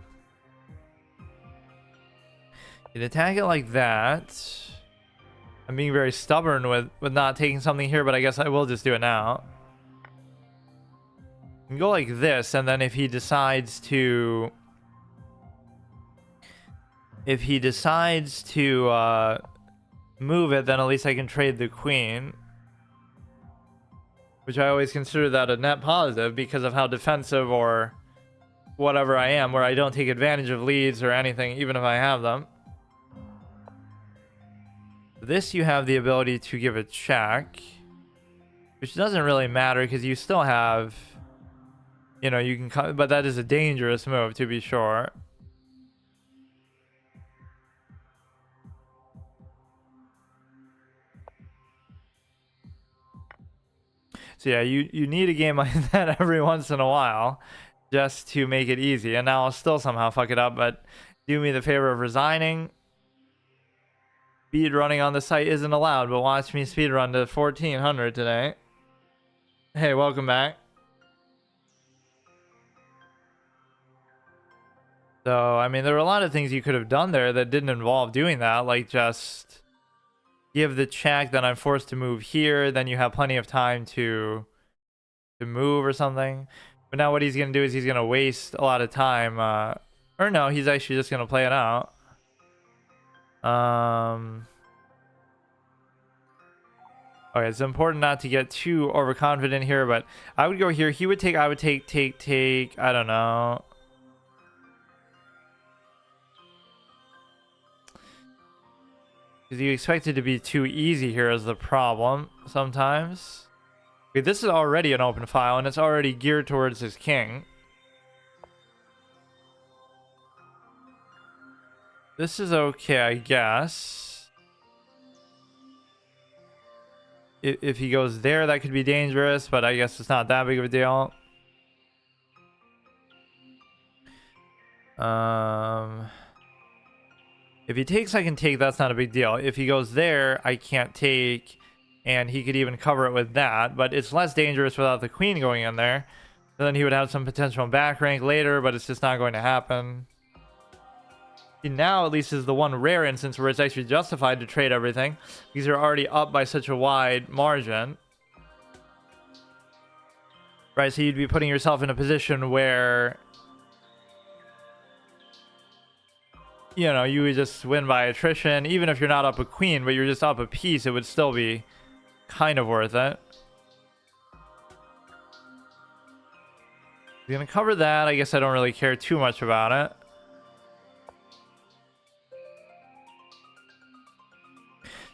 You can attack it like that. I'm being very stubborn with not taking something here, but I guess I will just do it now. You can go like this, and then if he decides to move it, then at least I can trade the queen, which I always consider that a net positive because of how defensive or whatever I am, where I don't take advantage of leads or anything, even if I have them. This you have the ability to give a check, which doesn't really matter because you still have, you know, you can, but that is a dangerous move to be sure. So yeah, you need a game like that every once in a while just to make it easy. And now I'll still somehow fuck it up, but do me the favor of resigning. Speed running on the site isn't allowed, but watch me speed run to 1400 today. Hey, welcome back. So, I mean, there were a lot of things you could have done there that didn't involve doing that, like just give the check, then I'm forced to move here. Then you have plenty of time to move or something. But now what he's gonna do is he's gonna waste a lot of time. Or no, he's actually just gonna play it out. Okay, it's important not to get too overconfident here, but I would go here. He would take, I would take. I don't know. Because you expect it to be too easy here is the problem sometimes. Okay, this is already an open file, and it's already geared towards his king. This is okay, I guess. If he goes there, that could be dangerous, but I guess it's not that big of a deal. If he takes, I can take. That's not a big deal. If he goes there, I can't take, and he could even cover it with that, but it's less dangerous without the queen going in there. So then he would have some potential back rank later, but it's just not going to happen. Now at least is the one rare instance where it's actually justified to trade everything because you're already up by such a wide margin, right? So you'd be putting yourself in a position where, you know, you would just win by attrition. Even if you're not up a queen, but you're just up a piece, it would still be kind of worth it. You're gonna cover that. I guess I don't really care too much about it.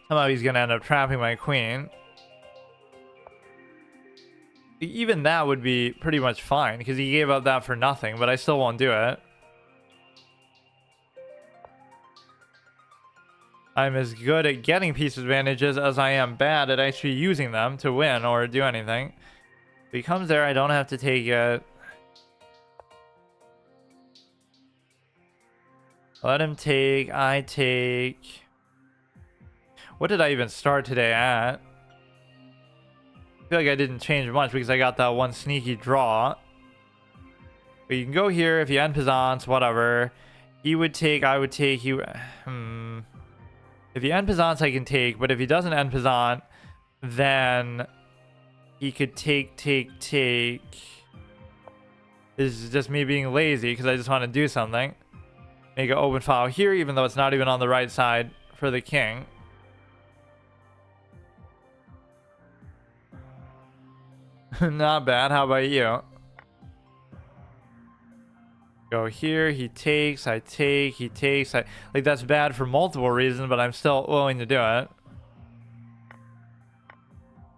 Somehow he's gonna end up trapping my queen. Even that would be pretty much fine because he gave up that for nothing, but I still won't do it. I'm as good at getting piece advantages as I am bad at actually using them to win or do anything. If he comes there, I don't have to take it. Let him take, I take. What did I even start today at? I feel like I didn't change much because I got that one sneaky draw. But you can go here if you end Pizance, whatever. He would take, I would take, he... If you end Pizance, I can take, but if he doesn't end Pizance, then he could take. This is just me being lazy because I just want to do something. Make an open file here, even though it's not even on the right side for the king. Not bad. How about you? Go here. He takes. I take. He takes. Like, that's bad for multiple reasons, but I'm still willing to do it.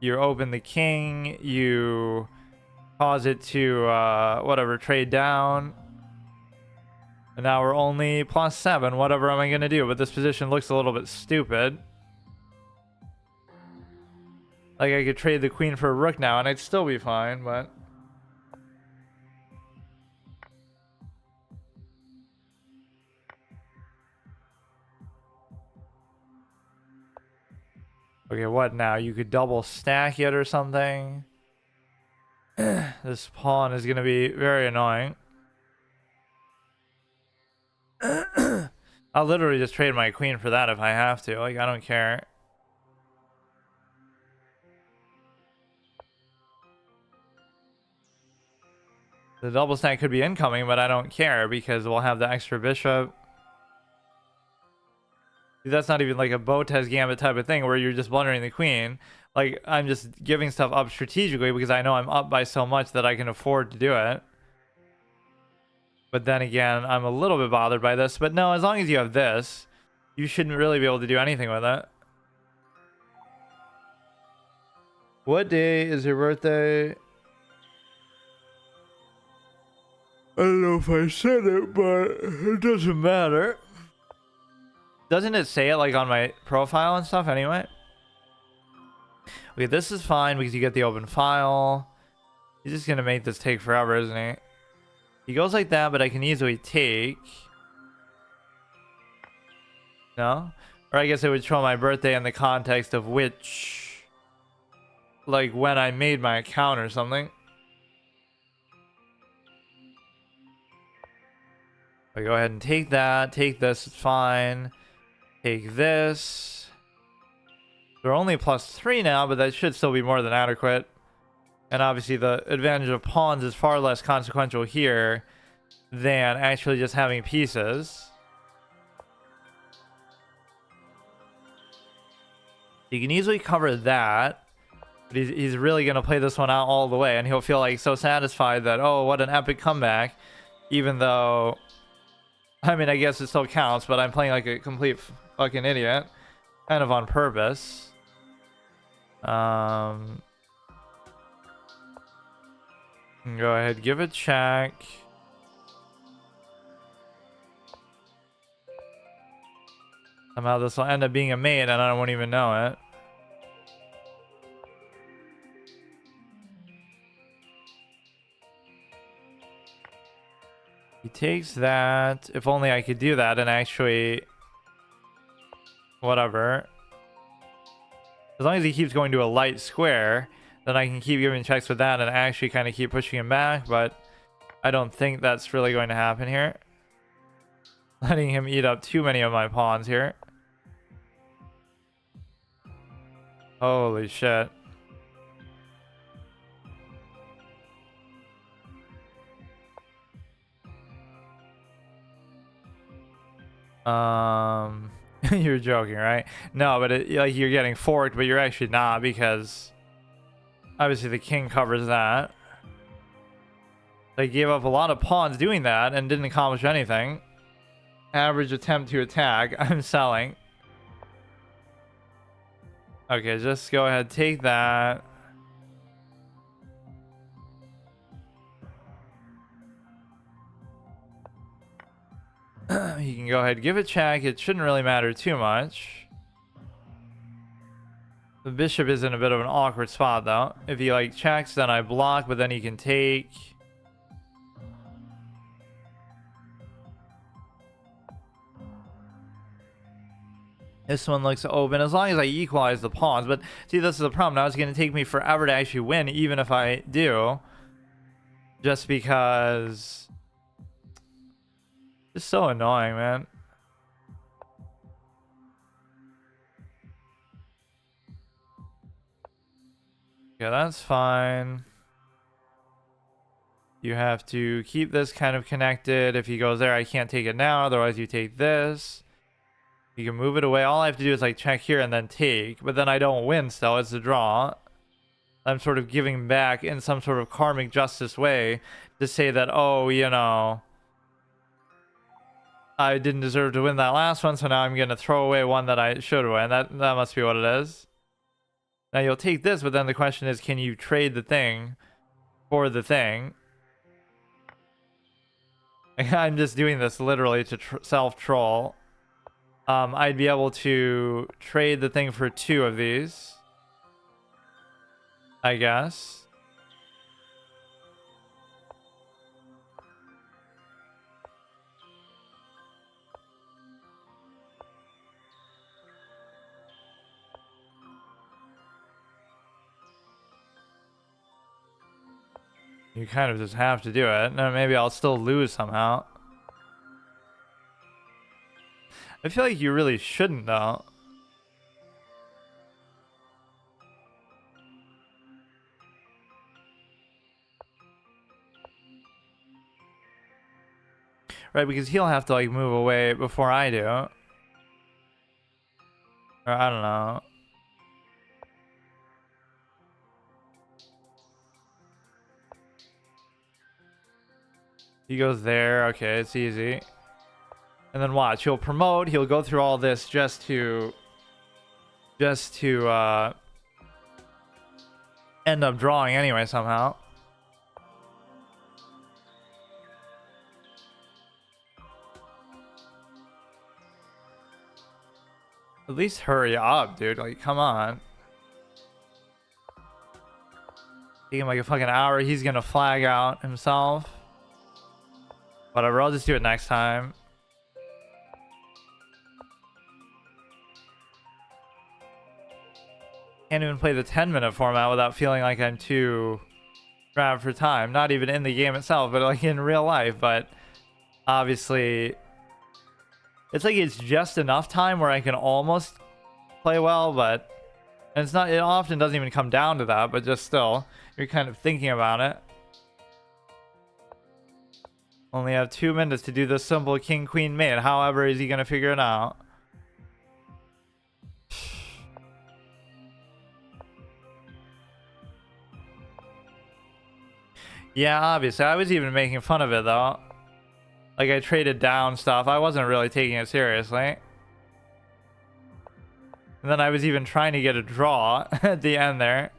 You open the king. You cause it to, whatever, trade down. And now we're only +7. Whatever am I going to do? But this position looks a little bit stupid. Like, I could trade the queen for a rook now, and I'd still be fine, but... Okay, what now? You could double stack it or something. This pawn is going to be very annoying. I'll literally just trade my queen for that if I have to. Like, I don't care. The double stack could be incoming, but I don't care because we'll have the extra bishop. That's not even like a Botez Gambit type of thing where you're just blundering the queen. Like, I'm just giving stuff up strategically because I know I'm up by so much that I can afford to do it. But then again, I'm a little bit bothered by this. But no, as long as you have this, you shouldn't really be able to do anything with it. What day is your birthday? I don't know if I said it, but it doesn't matter. Doesn't it say it like on my profile and stuff anyway? Okay, this is fine because you get the open file. He's just gonna make this take forever, isn't he? He goes like that, but I can easily take. No? Or I guess it would show my birthday in the context of which... like when I made my account or something. I go ahead and take that. Take this, it's fine. Take this. They're only +3 now, but that should still be more than adequate. And obviously the advantage of pawns is far less consequential here than actually just having pieces. You can easily cover that. But he's really going to play this one out all the way. And he'll feel like so satisfied that, oh, what an epic comeback. Even though, I mean, I guess it still counts, but I'm playing like a complete fucking idiot. Kind of on purpose. Go ahead, give a check. Somehow this will end up being a mate and I won't even know it. He takes that. If only I could do that and actually... Whatever. As long as he keeps going to a light square, then I can keep giving checks with that and actually kind of keep pushing him back, but I don't think that's really going to happen here. Letting him eat up too many of my pawns here. Holy shit. You're joking, right? No, but like you're getting forked, but you're actually not, because obviously the king covers that. They gave up a lot of pawns doing that and didn't accomplish anything. Average attempt to attack. I'm selling. Okay, just go ahead, take that. You can go ahead, give a check. It shouldn't really matter too much. The bishop is in a bit of an awkward spot though. If he like checks, then I block, but then he can take. This one looks open as long as I equalize the pawns. But see, this is the problem. Now it's going to take me forever to actually win, even if I do. Just because... It's so annoying, man. Yeah, that's fine. You have to keep this kind of connected. If he goes there, I can't take it now. Otherwise, you take this. You can move it away. All I have to do is like check here and then take. But then I don't win still. It's a draw. I'm sort of giving back in some sort of karmic justice way to say that, oh, you know... I didn't deserve to win that last one, so now I'm going to throw away one that I should win. That must be what it is. Now you'll take this, but then the question is, can you trade the thing for the thing? I'm just doing this literally to self-troll. I'd be able to trade the thing for 2 of these, I guess. You kind of just have to do it. No, maybe I'll still lose somehow. I feel like you really shouldn't, though. Right, because he'll have to, like, move away before I do. Or I don't know. He goes there. Okay, it's easy. And then watch. He'll promote. He'll go through all this just to end up drawing anyway somehow. At least hurry up, dude. Like, come on. Taking like a fucking hour. He's gonna flag out himself. Whatever, I'll just do it next time. Can't even play the 10-minute format without feeling like I'm too strapped for time. Not even in the game itself, but like in real life. But obviously, it's like it's just enough time where I can almost play well, but And it's not, it often doesn't even come down to that, but just still, you're kind of thinking about it. Only have 2 minutes to do this simple king queen mate. However, is he gonna figure it out? Yeah, obviously. I was even making fun of it though. Like I traded down stuff. I wasn't really taking it seriously. And then I was even trying to get a draw at the end there.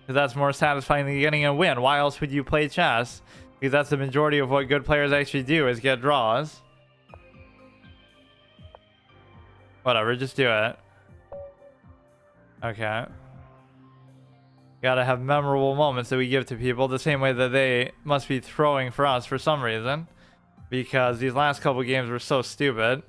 Because that's more satisfying than getting a win. Why else would you play chess? Because that's the majority of what good players actually do, is get draws. Whatever, just do it. Okay. Gotta have memorable moments that we give to people the same way that they must be throwing for us for some reason. Because these last couple games were so stupid.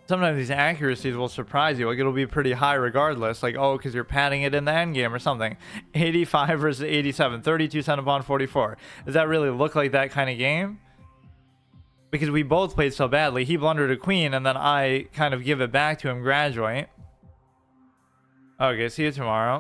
Sometimes these accuracies will surprise you. Like, it'll be pretty high regardless. Like, oh, because you're padding it in the end game or something. 85 versus 87. 32 cent upon 44. Does that really look like that kind of game? Because we both played so badly. He blundered a queen, and then I kind of give it back to him gradually. Okay, see you tomorrow.